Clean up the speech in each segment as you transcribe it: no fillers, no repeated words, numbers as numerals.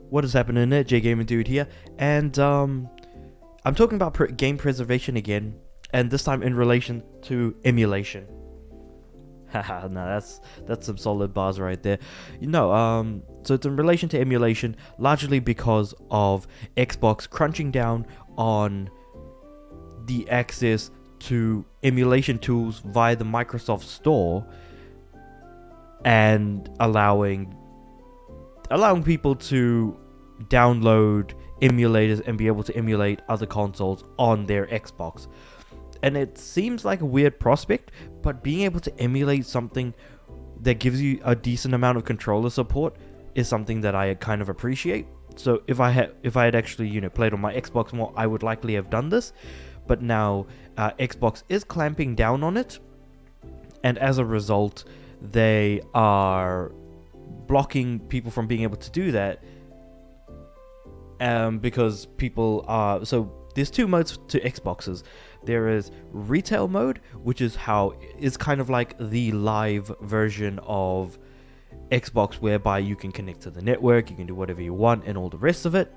What is happening there? J Gaming Dude here, and I'm talking about game preservation again, and this time in relation to emulation. Haha, no, that's some solid bars right there. So it's in relation to emulation, largely because of Xbox crunching down on the access to emulation tools via the Microsoft Store, and allowing people to download emulators and be able to emulate other consoles on their Xbox. And it seems like a weird prospect, but being able to emulate something that gives you a decent amount of controller support is something that I kind of appreciate. So if I had actually played on my Xbox more, I would likely have done this. But now Xbox is clamping down on it, and as a result, they are blocking people from being able to do that, because people are... So there's two modes to Xboxes. There is retail mode, which is kind of like the live version of Xbox, whereby you can connect to the network, you can do whatever you want and all the rest of it.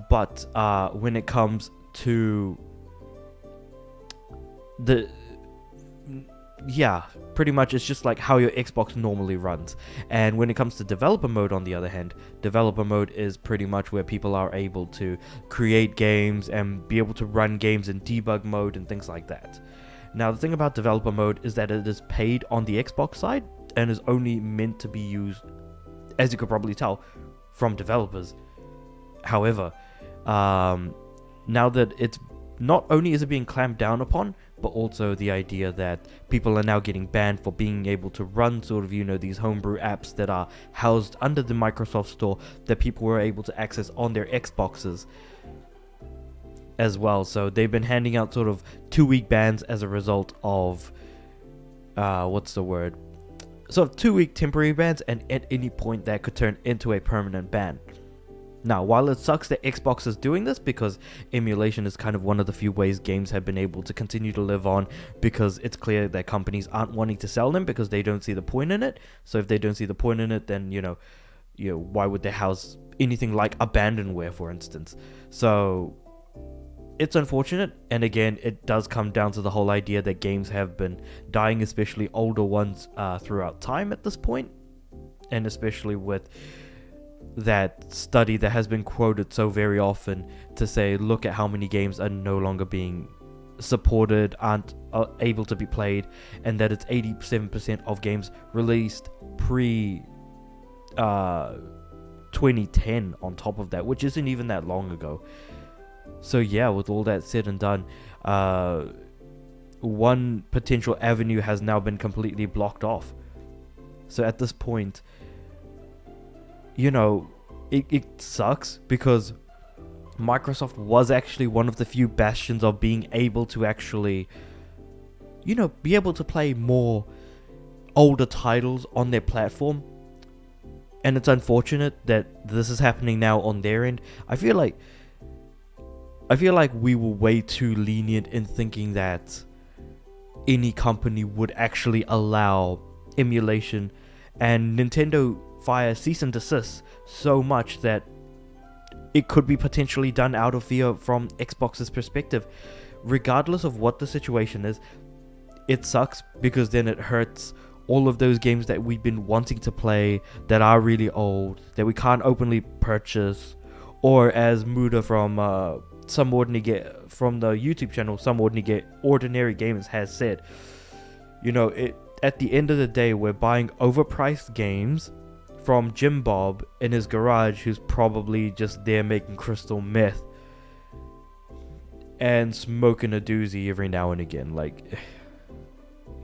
But when it comes to pretty much it's just like how your Xbox normally runs. And when it comes to developer mode, on the other hand, developer mode is pretty much where people are able to create games and be able to run games in debug mode and things like that. Now, the thing about developer mode is that it is paid on the Xbox side and is only meant to be used, as you could probably tell, from developers. However, now that it's not only is it being clamped down upon, but also the idea that people are now getting banned for being able to run sort of, these homebrew apps that are housed under the Microsoft Store that people were able to access on their Xboxes as well. So they've been handing out sort of 2-week bans as a result of, what's the word? Sort of 2-week temporary bans, and at any point that could turn into a permanent ban. Now, while it sucks that Xbox is doing this, because emulation is kind of one of the few ways games have been able to continue to live on, because it's clear that companies aren't wanting to sell them because they don't see the point in it. So if they don't see the point in it, then, why would they house anything like abandonware, for instance? So it's unfortunate, and again, it does come down to the whole idea that games have been dying, especially older ones, throughout time at this point, and especially with that study that has been quoted so very often to say, look at how many games are no longer being supported, aren't able to be played, and that it's 87% of games released pre 2010 on top of that, which isn't even that long ago. So yeah, with all that said and done, one potential avenue has now been completely blocked off. So at this point, it sucks, because Microsoft was actually one of the few bastions of being able to actually, be able to play more older titles on their platform. And it's unfortunate that this is happening now on their end. I feel like we were way too lenient in thinking that any company would actually allow emulation, and Nintendo via cease and desist so much that it could be potentially done out of fear from Xbox's perspective. Regardless of what the situation is, it sucks, because then it hurts all of those games that we've been wanting to play that are really old, that we can't openly purchase, or as Muda from from the YouTube channel Some Ordinary Gamers has said, at the end of the day, we're buying overpriced games from Jim Bob in his garage, who's probably just there making crystal meth and smoking a doozy every now and again. Like,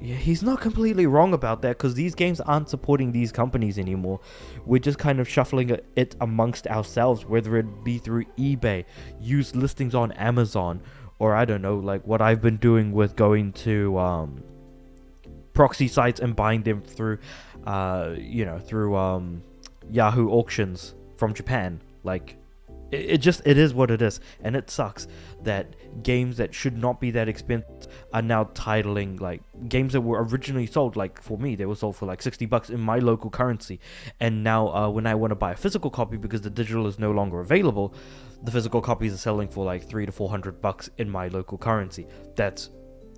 yeah, he's not completely wrong about that, because these games aren't supporting these companies anymore. We're just kind of shuffling it amongst ourselves, whether it be through eBay, used listings on Amazon, or I don't know, like what I've been doing with going to proxy sites and buying them through Yahoo auctions from Japan. Like, It is what it is, and it sucks that games that should not be that expensive are now titling, like, games that were originally sold, like for me they were sold for like $60 in my local currency, and now when I want to buy a physical copy because the digital is no longer available, the physical copies are selling for like $300 to $400 in my local currency. That's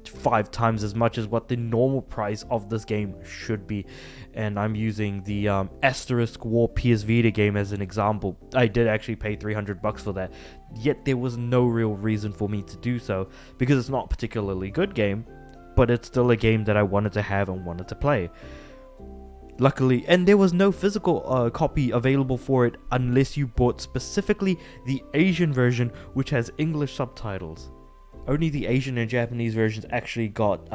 5 times as much as what the normal price of this game should be. And I'm using the Asterisk War PS Vita game as an example. I did actually pay $300 for that, yet there was no real reason for me to do so, because it's not a particularly good game, but it's still a game that I wanted to have and wanted to play. Luckily, and there was no physical copy available for it unless you bought specifically the Asian version, which has English subtitles. Only the Asian and Japanese versions actually got,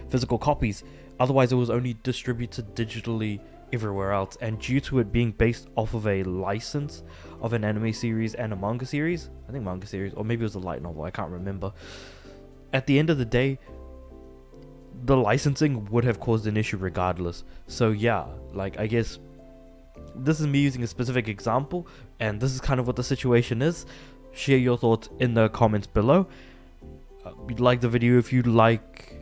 physical copies. Otherwise, it was only distributed digitally everywhere else. And due to it being based off of a license of an anime series and a manga series, I think manga series, or maybe it was a light novel, I can't remember. At the end of the day, the licensing would have caused an issue regardless. So yeah, like, I guess this is me using a specific example, and this is kind of what the situation is. Share your thoughts in the comments below. Like the video if you like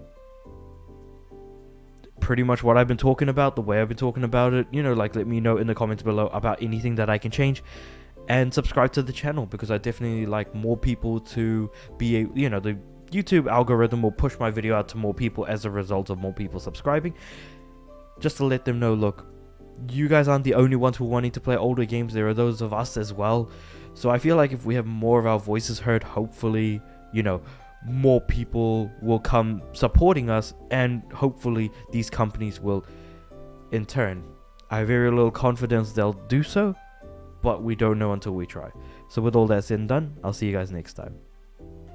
pretty much what I've been talking about, the way I've been talking about it. Like, let me know in the comments below about anything that I can change. And subscribe to the channel, because I definitely like more people to be the YouTube algorithm will push my video out to more people as a result of more people subscribing. Just to let them know, look, you guys aren't the only ones who are wanting to play older games. There are those of us as well. So I feel like if we have more of our voices heard, hopefully, more people will come supporting us, and hopefully these companies will in turn. I have very little confidence they'll do so, but we don't know until we try. So with all that said and done, I'll see you guys next time.